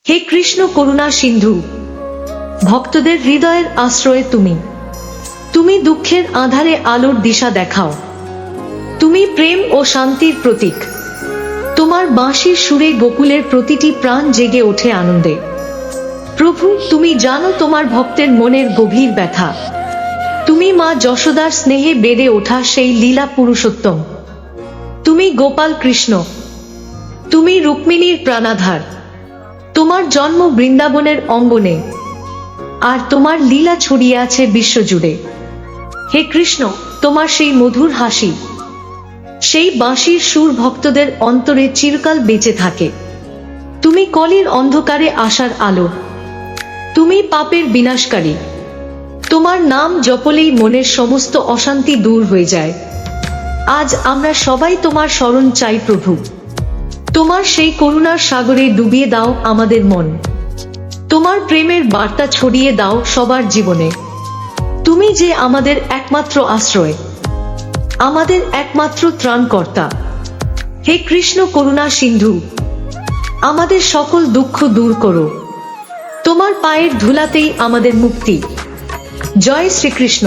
হে কৃষ্ণ করুণা সিন্ধু, ভক্তদের হৃদয়ের আশ্রয়ে তুমি। তুমি দুঃখের আঁধারে আলোর দিশা দেখাও। তুমি প্রেম ও শান্তির প্রতীক। তোমার বাঁশির সুরে গোকুলের প্রতিটি প্রাণ জেগে ওঠে আনন্দে। প্রভু, তুমি জানো তোমার ভক্তের মনের গভীর ব্যথা। তুমি মা যশোদার স্নেহে বেড়ে ওঠা সেই লীলা পুরুষোত্তম। তুমি গোপাল কৃষ্ণ, তুমি রুক্মিণীর প্রাণাধার। তোমার জন্ম বৃন্দাবনের অঙ্গনে, আর তোমার লীলা ছড়িয়ে আছে বিশ্বজুড়ে। হে কৃষ্ণ, তোমার সেই মধুর হাসি, সেই বাঁশির সুর ভক্তদের অন্তরে চিরকাল বেঁচে থাকে। তুমি কলির অন্ধকারে আসার আলো, তুমি পাপের বিনাশকারী। তোমার নাম জপলেই মনের সমস্ত অশান্তি দূর হয়ে যায়। আজ আমরা সবাই তোমার শরণ চাই প্রভু। তোমার সেই করুণার সাগরে ডুবিয়ে দাও আমাদের মন। তোমার প্রেমের বার্তা ছড়িয়ে দাও সবার জীবনে। তুমি যে আমাদের একমাত্র আশ্রয়, আমাদের একমাত্র ত্রাণকর্তা। হে কৃষ্ণ করুণা সিন্ধু, আমাদের সকল দুঃখ দূর করো। তোমার পায়ের ধুলাতেই আমাদের মুক্তি। জয় শ্রীকৃষ্ণ।